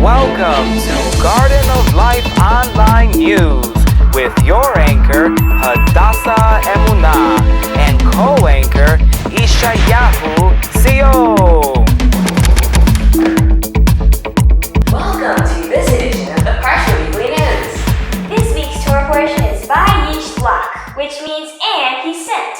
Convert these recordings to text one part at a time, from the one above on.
Welcome to Garden of Life Online News with your anchor, Hadassah Emunah, and co-anchor, Ishayahu Sio. Welcome to this edition of the Parshat Vayishlach. This week's Torah portion is Vayishlach, which means "and he sent."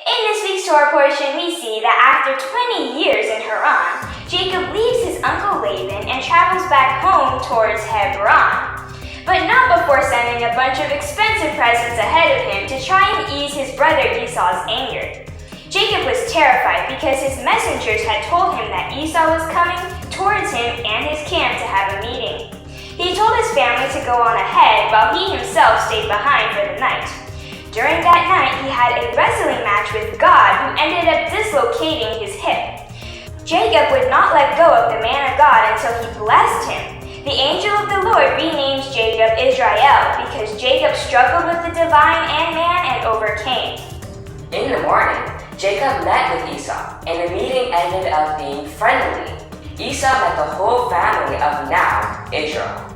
In this week's Torah portion, we see that after 20 years in Haran, Jacob leaves his uncle Laban and travels back home towards Hebron. But not before sending a bunch of expensive presents ahead of him to try and ease his brother Esau's anger. Jacob was terrified because his messengers had told him that Esau was coming towards him and his camp to have a meeting. He told his family to go on ahead while he himself stayed behind for the night. During that night, he had a wrestling match with God who ended up dislocating his hip. Jacob would not let go of the man of God until he blessed him. The angel of the Lord renamed Jacob Israel because Jacob struggled with the divine and man and overcame. In the morning, Jacob met with Esau, and the meeting ended up being friendly. Esau met the whole family of now Israel.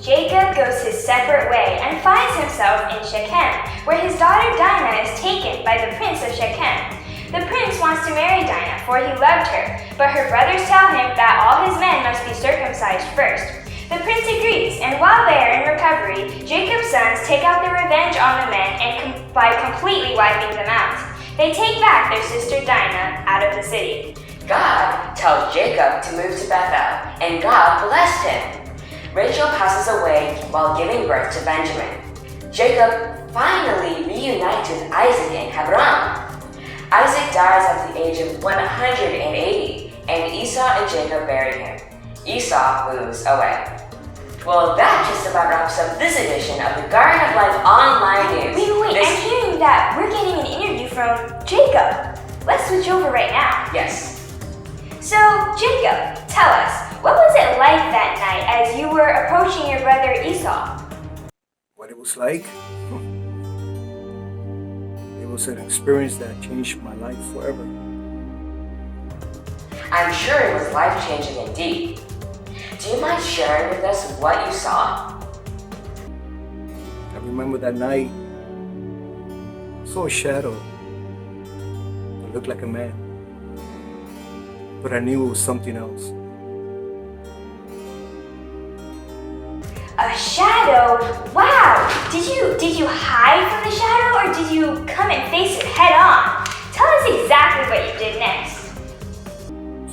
Jacob goes his separate way and finds himself in Shechem, where his daughter Dinah is taken by the prince of Shechem. The prince wants to marry Dinah, for he loved her, but her brothers tell him that all his men must be circumcised first. The prince agrees, and while they are in recovery, Jacob's sons take out their revenge on the men by completely wiping them out. They take back their sister Dinah out of the city. God tells Jacob to move to Bethel, and God blessed him. Rachel passes away while giving birth to Benjamin. Jacob finally reunites with Isaac in Hebron. Isaac dies at the age of 180, and Esau and Jacob bury him. Esau moves away. Well, that just about wraps up this edition of the Garden of Life Online News. Wait, I'm hearing that we're getting an interview from Jacob. Let's switch over right now. Yes. So, Jacob, tell us, what was it like that night as you were approaching your brother Esau? What it was like? It was an experience that changed my life forever. I'm sure it was life-changing indeed. Do you mind sharing with us what you saw? I remember that night, I saw a shadow. It looked like a man, but I knew it was something else. A shadow? Wow! Did you hide from the shadow, or did you come and face it head on? Tell us exactly what you did next.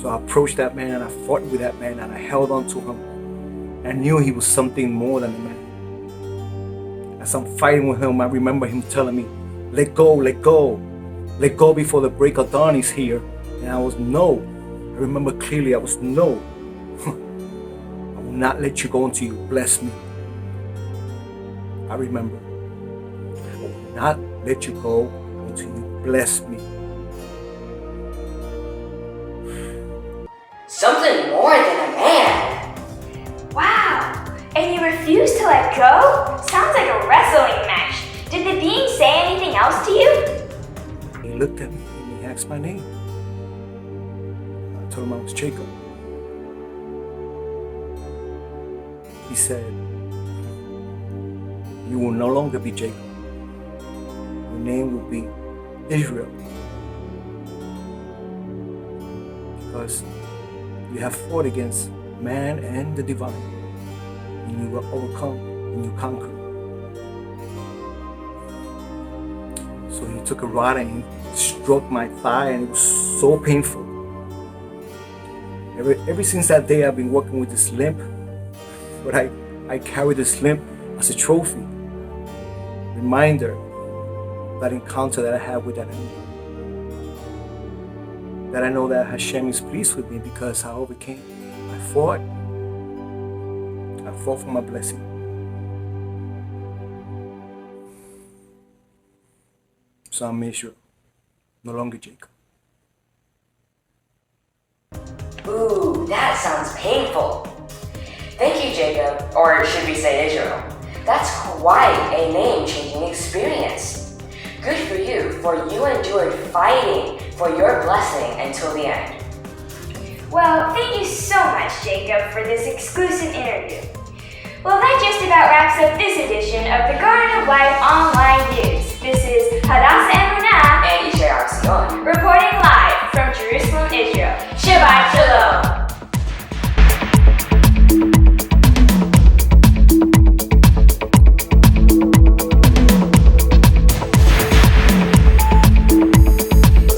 So I approached that man and I fought with that man and I held on to him. I knew he was something more than a man. As I'm fighting with him, I remember him telling me, let go, let go. Let go before the break of dawn is here. And I was no. I remember clearly I was no. I will not let you go until you bless me. I remember. I will not let you go until you bless me. Something more than a man. Wow! And you refused to let go? Sounds like a wrestling match. Did the being say anything else to you? He looked at me and he asked my name. I told him I was Jacob. He said, you will no longer be Jacob. Your name will be Israel. Because you have fought against man and the divine, and you will overcome and you conquer. So he took a rod and he struck my thigh, and it was so painful. Ever since that day, I've been working with this limp, but I carry this limp as a trophy, reminder of that encounter that I had with that enemy. That I know that Hashem is pleased with me because I overcame. I fought for my blessing. So I'm Israel, no longer Jacob. Ooh, that sounds painful. Thank you, Jacob, or should we say Israel. That's quite a name-changing experience. Good for you, for you endured fighting for your blessing until the end. Well, thank you so much, Jacob, for this exclusive interview. Well, that just about wraps up this edition of the Garden of Life Online News. This is Hadassah Emunah And Ishaya reporting live from Jerusalem, Israel. Shabbat Shalom.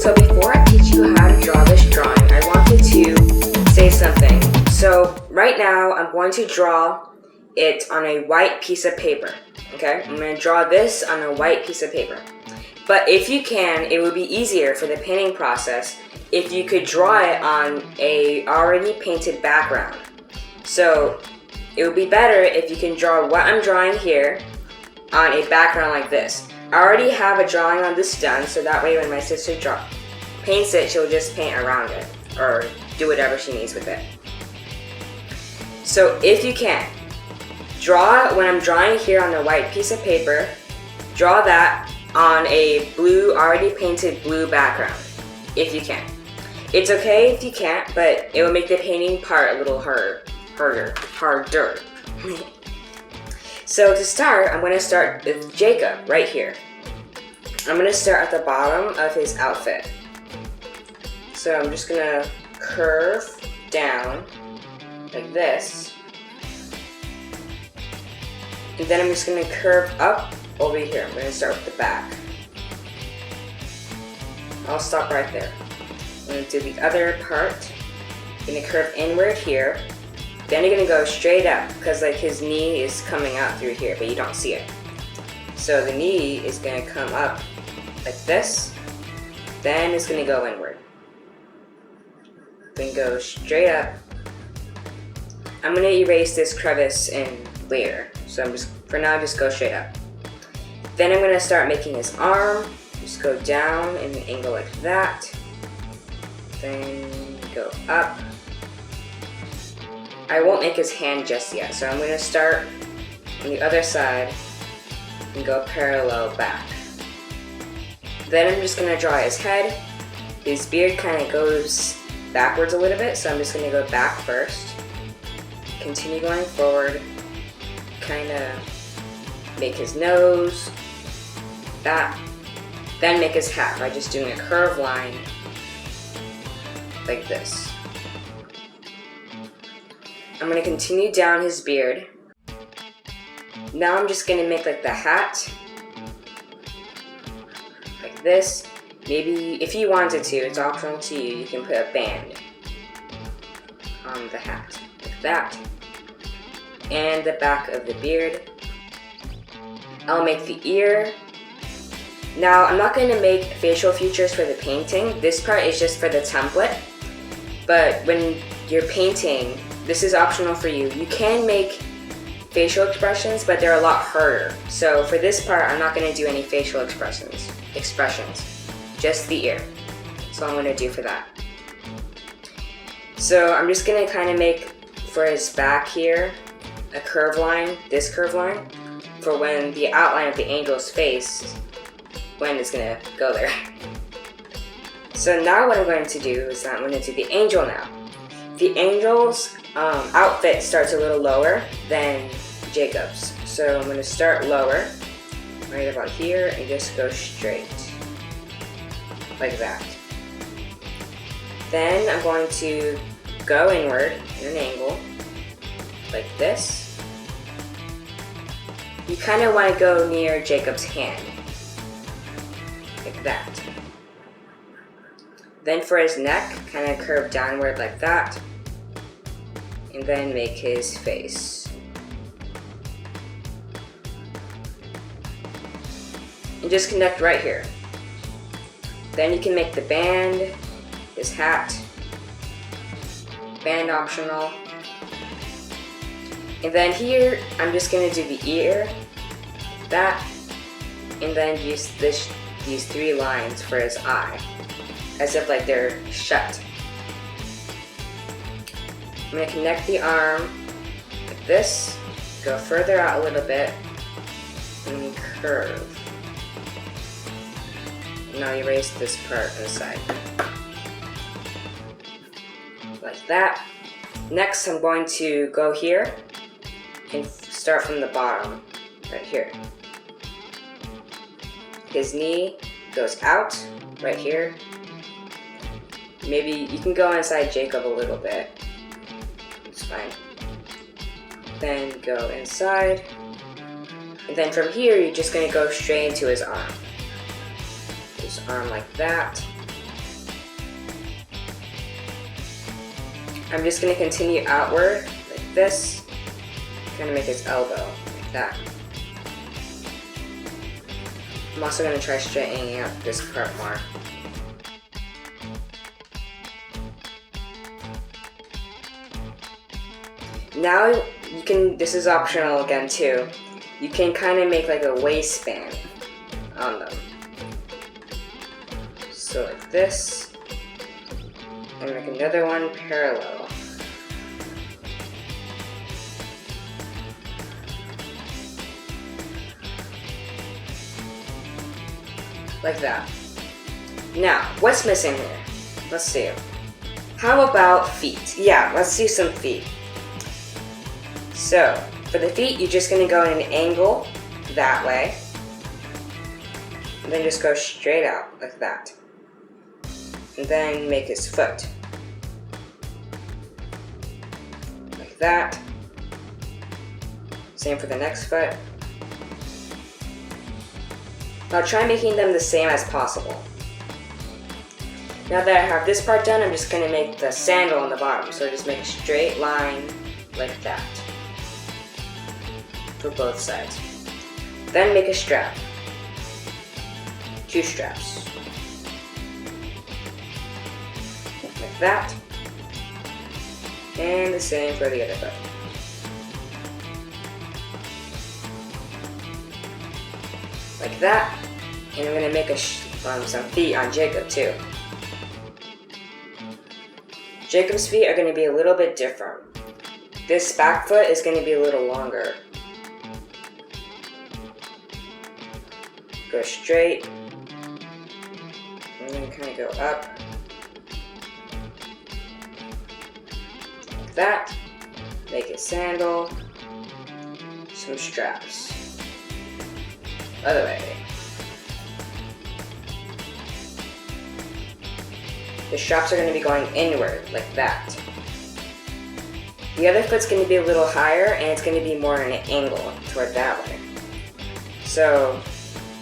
So before I teach you how to draw this drawing, I wanted to say something. So right now, I'm going to draw it on a white piece of paper. Okay, I'm going to draw this on a white piece of paper. But if you can, it would be easier for the painting process if you could draw it on a already painted background. So it would be better if you can draw what I'm drawing here on a background like this. I already have a drawing on this done, so that way when my sister paints it, she'll just paint around it or do whatever she needs with it. So if you can, draw when I'm drawing here on the white piece of paper, draw that on a blue, already painted blue background, if you can. It's okay if you can't, but it will make the painting part a little harder. So to start, I'm going to start with Jacob right here. I'm going to start at the bottom of his outfit. So I'm just going to curve down like this. And then I'm just going to curve up over here. I'm going to start with the back. I'll stop right there. I'm going to do the other part. I'm going to curve inward here. Then you're going to go straight up because like his knee is coming out through here, but you don't see it. So the knee is going to come up like this. Then it's going to go inward. Then go straight up. I'm going to erase this crevice in later. So I'm just, for now, just go straight up. Then I'm going to start making his arm. Just go down in an angle like that. Then go up. I won't make his hand just yet, so I'm going to start on the other side and go parallel back. Then I'm just going to draw his head. His beard kind of goes backwards a little bit, so I'm just going to go back first. Continue going forward. Kind of make his nose. That. Then make his hat by just doing a curved line like this. I'm going to continue down his beard. Now I'm just going to make like the hat. Like this. Maybe if you wanted to, it's optional to you, you can put a band on the hat. Like that. And the back of the beard. I'll make the ear. Now I'm not going to make facial features for the painting. This part is just for the template. But when you're painting, this is optional for you. You can make facial expressions, but they're a lot harder. So for this part, I'm not going to do any facial expressions. Just the ear. That's all I'm going to do for that. So I'm just going to kind of make, for his back here, a curve line, this curve line, for when the outline of the angel's face, when it's going to go there. So now what I'm going to do is I'm going to do the angel now. The angel's outfit starts a little lower than Jacob's. So I'm going to start lower, right about here, and just go straight. Like that. Then I'm going to go inward in an angle, like this. You kind of want to go near Jacob's hand, like that. Then for his neck, kind of curve downward like that, and then make his face. And just connect right here. Then you can make the band, his hat, band optional. And then here, I'm just going to do the ear, that, and then use these three lines for his eye, as if like they're shut. I'm going to connect the arm like this, go further out a little bit, and curve. Now erase this part on the side. like that. Next, I'm going to go here and start from the bottom, right here. His knee goes out, right here. Maybe you can go inside Jacob a little bit. It's fine. Then go inside. And then from here, you're just going to go straight into his arm. His arm like that. I'm just going to continue outward like this. Kind of make his elbow like that. I'm also going to try straightening out this part more. Now you can, this is optional again too, you can kind of make like a waistband on them. So like this, and make another one parallel. Like that. Now, what's missing here? Let's see. How about feet? Yeah, let's do some feet. So, for the feet, you're just going to go in an angle that way. And then just go straight out like that. And then make his foot. Like that. Same for the next foot. Now try making them the same as possible. Now that I have this part done, I'm just going to make the sandal on the bottom. So just make a straight line like that for both sides. Then make a strap. 2 straps. Like that. And the same for the other foot. Like that. And I'm going to make some feet on Jacob too. Jacob's feet are going to be a little bit different. This back foot is going to be a little longer. Go straight. And then kind of go up. Like that. Make a sandal. Some straps. Other way. The straps are going to be going inward, like that. The other foot's going to be a little higher, and it's going to be more in an angle toward that way. So,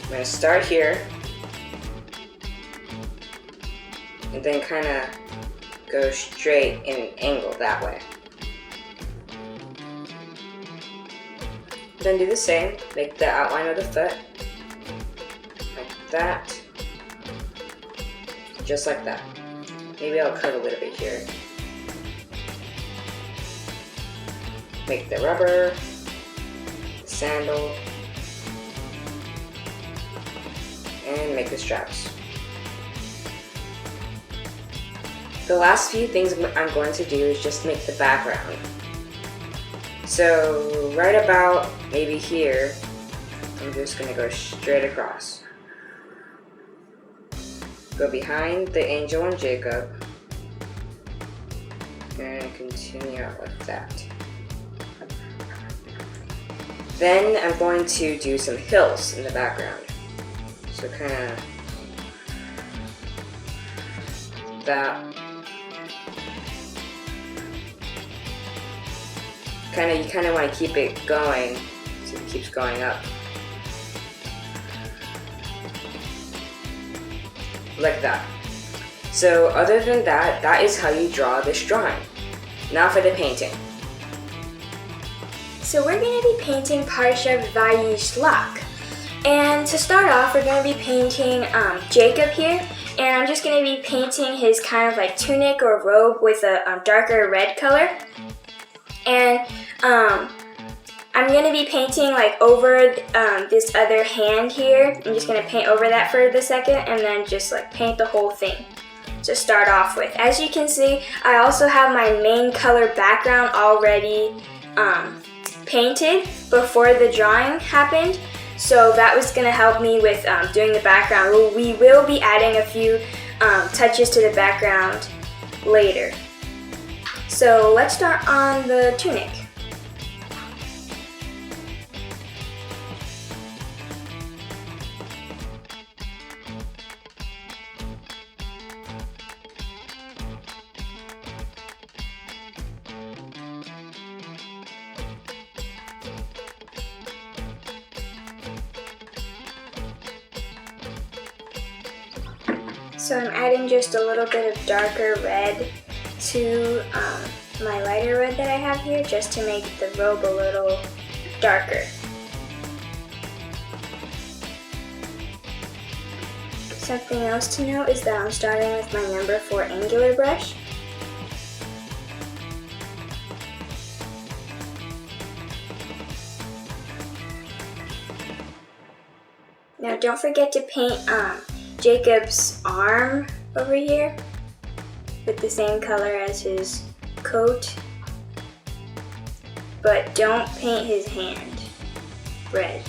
I'm going to start here, and then kind of go straight in an angle that way. Then do the same, make the outline of the foot, like that, just like that. Maybe I'll cut a little bit here. Make the rubber, the sandal, and make the straps. The last few things I'm going to do is just make the background. So right about maybe here, I'm just going to go straight across. Go behind the angel and Jacob, and continue out like that. Then I'm going to do some hills in the background. So kind of that. You kind of want to keep it going so it keeps going up. Like that. So other than that, that is how you draw this drawing. Now for the painting. So we're going to be painting Parshat Vayishlach. And to start off, we're going to be painting Jacob here. And I'm just going to be painting his kind of like tunic or robe with a darker red color. And I'm going to be painting like over this other hand here. I'm just going to paint over that for the second and then just like paint the whole thing to start off with. As you can see, I also have my main color background already painted before the drawing happened. So that was going to help me with doing the background. We will be adding a few touches to the background later. So let's start on the tunic. So I'm adding just a little bit of darker red to my lighter red that I have here, just to make the robe a little darker. Something else to note is that I'm starting with my number 4 angular brush. Now don't forget to paint Jacob's arm over here with the same color as his coat, but don't paint his hand red.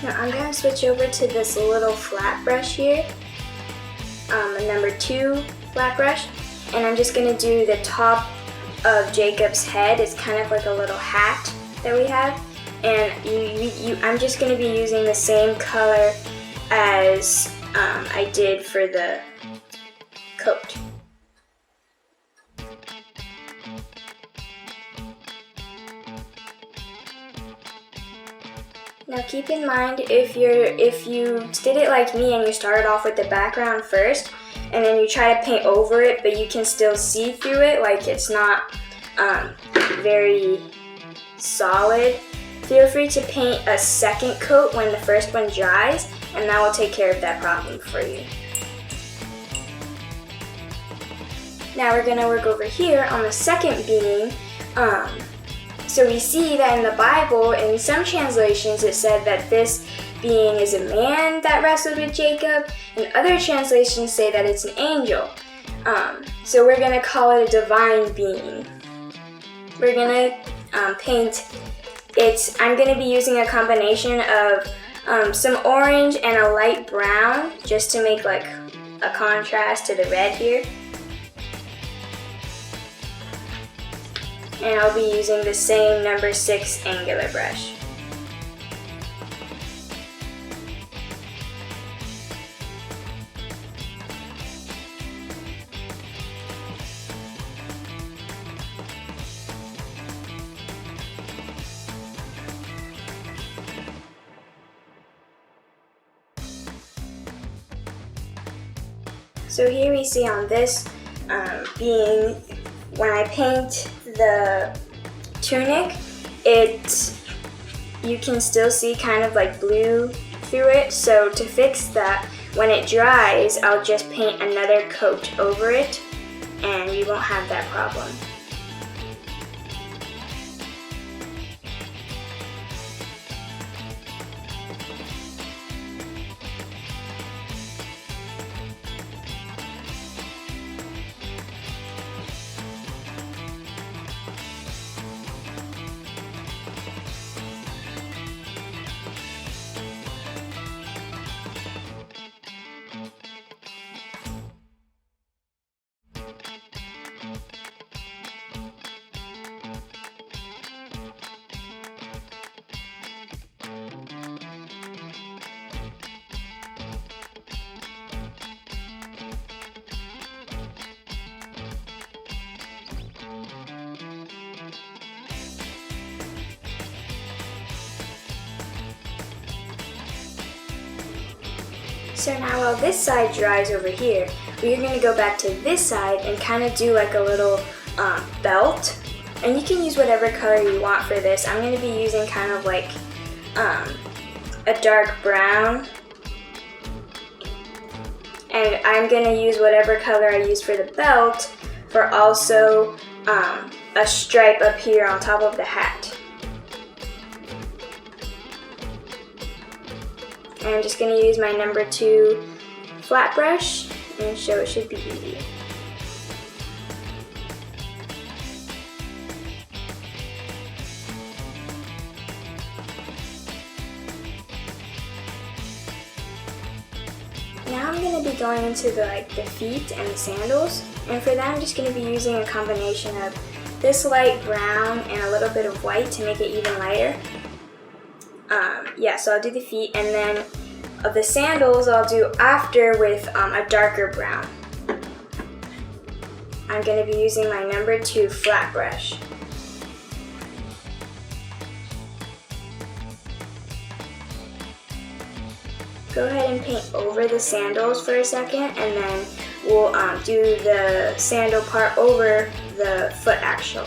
Now I'm going to switch over to this little flat brush here, a number 2 flat brush, and I'm just going to do the top of Jacob's head. It's kind of like a little hat that we have, and I'm just going to be using the same color as I did for the coat. Now keep in mind, if you did it like me and you started off with the background first and then you try to paint over it but you can still see through it, like it's not very solid, feel free to paint a second coat when the first one dries, and that will take care of that problem for you. Now we're going to work over here on the second being. So we see that in the Bible, in some translations, it said that this being is a man that wrestled with Jacob, and other translations say that it's an angel. So we're going to call it a divine being. We're going to paint it. I'm going to be using a combination of some orange and a light brown, just to make like a contrast to the red here. And I'll be using the same number 6 angular brush. So here we see on this being, when I paint the tunic, you can still see kind of like blue through it. So to fix that, when it dries, I'll just paint another coat over it and you won't have that problem. So now while this side dries over here, we're going to go back to this side and kind of do like a little belt. And you can use whatever color you want for this. I'm going to be using kind of like a dark brown. And I'm going to use whatever color I used for the belt for also a stripe up here on top of the hat. And I'm just going to use my number 2 flat brush, and so it should be easy. I'm going to be going into the feet and the sandals, and for that I'm just going to be using a combination of this light brown and a little bit of white to make it even lighter. So I'll do the feet, and then the sandals I'll do after with a darker brown. I'm going to be using my number 2 flat brush. Go ahead and paint over the sandals for a second, and then we'll do the sandal part over the foot axle.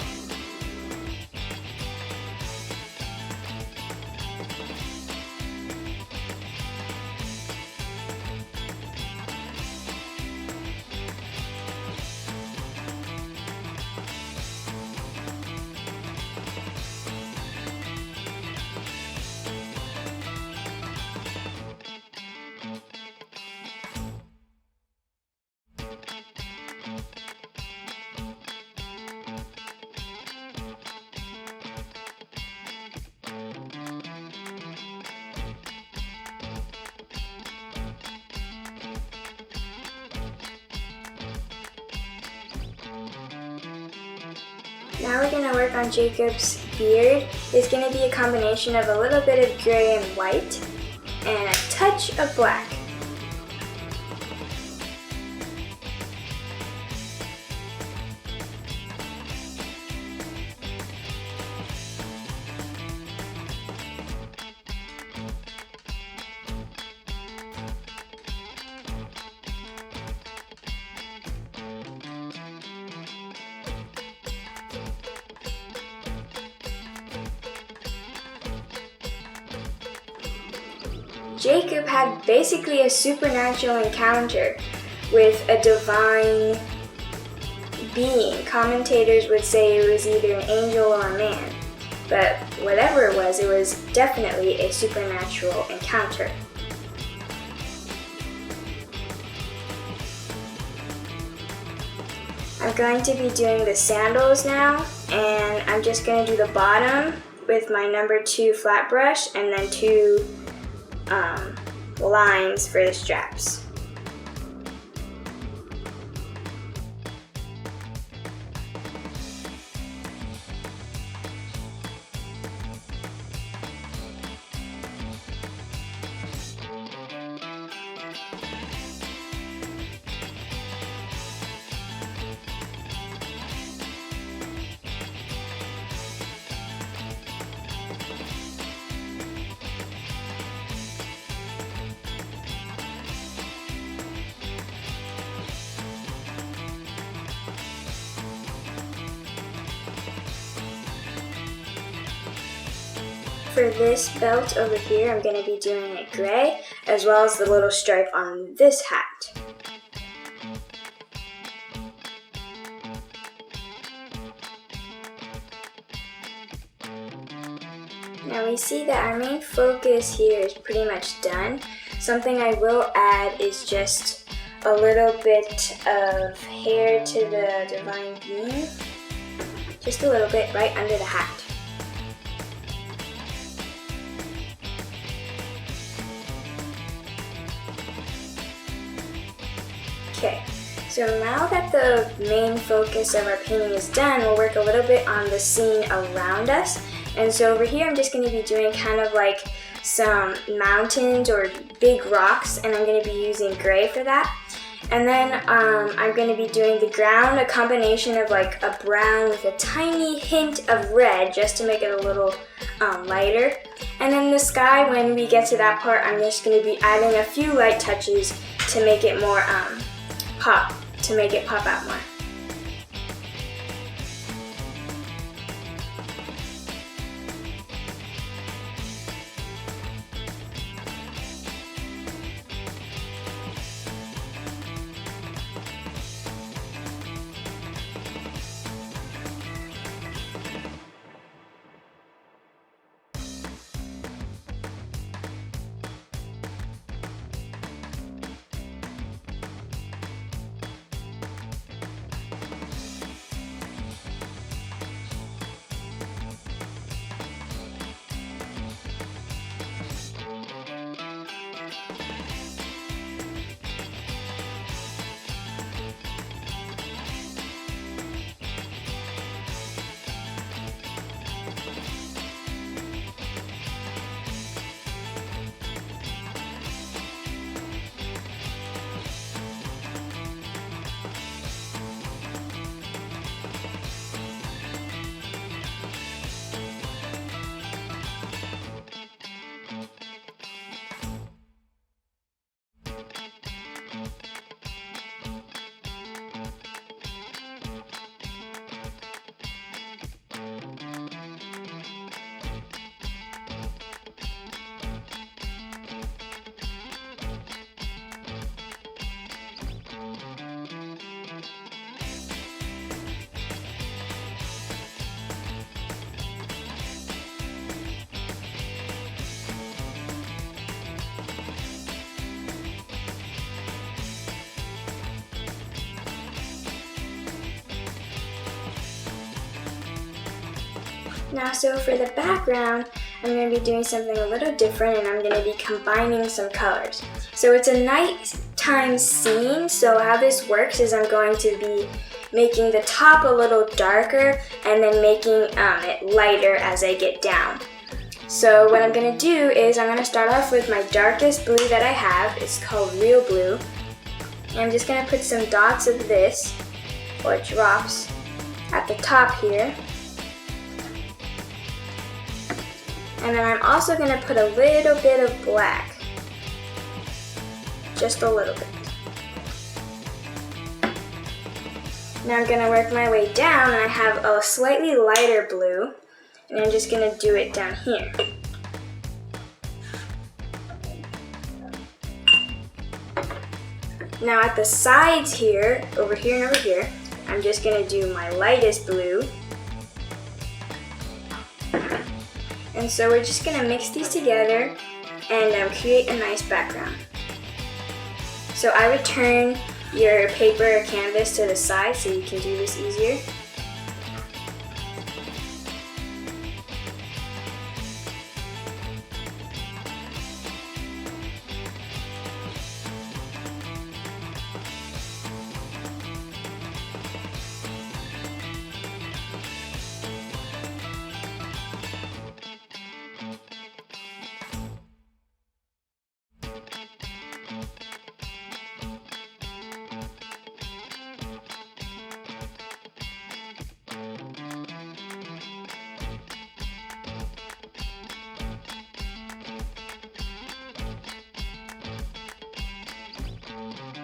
Now we're going to work on Jacob's beard. It's going to be a combination of a little bit of gray and white and a touch of black. Jacob had basically a supernatural encounter with a divine being. Commentators would say it was either an angel or a man, but whatever it was definitely a supernatural encounter. I'm going to be doing the sandals now, and I'm just going to do the bottom with my number 2 flat brush and then 2 lines for the straps. For this belt over here, I'm going to be doing it gray, as well as the little stripe on this hat. Now we see that our main focus here is pretty much done. Something I will add is just a little bit of hair to the divine being. Just a little bit right under the hat. Okay, so now that the main focus of our painting is done, we'll work a little bit on the scene around us. And so over here I'm just going to be doing kind of like some mountains or big rocks, and I'm going to be using gray for that. And then I'm going to be doing the ground, a combination of like a brown with a tiny hint of red just to make it a little lighter. And then the sky, when we get to that part, I'm just going to be adding a few light touches to make it more pop out more. Now, so for the background, I'm going to be doing something a little different, and I'm going to be combining some colors. So it's a nighttime scene, so how this works is I'm going to be making the top a little darker and then making it lighter as I get down. So what I'm going to do is I'm going to start off with my darkest blue that I have. It's called Real Blue. And I'm just going to put some dots of this, or drops, at the top here. And then I'm also going to put a little bit of black. Just a little bit. Now I'm going to work my way down, and I have a slightly lighter blue. And I'm just going to do it down here. Now at the sides here, over here and over here, I'm just going to do my lightest blue. And so we're just going to mix these together and create a nice background. So I would turn your paper or canvas to the side so you can do this easier.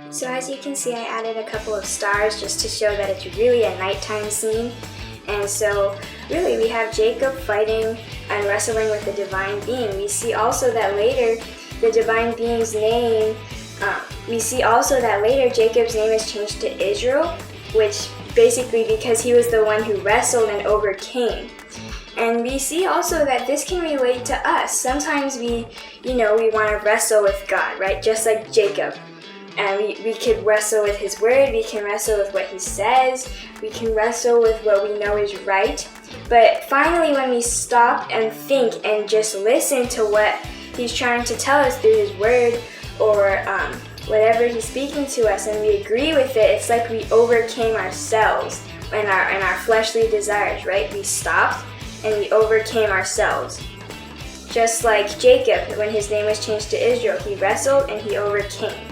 So as you can see, I added a couple of stars just to show that it's really a nighttime scene. And so really we have Jacob fighting and wrestling with the divine being. We see also that later the divine being's name, Jacob's name is changed to Israel, which basically because he was the one who wrestled and overcame. And we see also that this can relate to us. Sometimes we want to wrestle with God, right? Just like Jacob. And we could wrestle with his word, we can wrestle with what he says, we can wrestle with what we know is right. But finally, when we stop and think and just listen to what he's trying to tell us through his word, or whatever he's speaking to us, and we agree with it, it's like we overcame ourselves and our fleshly desires, right? We stopped and we overcame ourselves. Just like Jacob, when his name was changed to Israel, he wrestled and he overcame.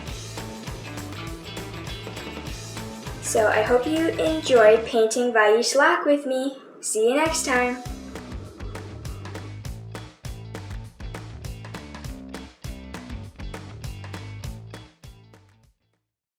So I hope you enjoyed painting Vayishlach with me. See you next time.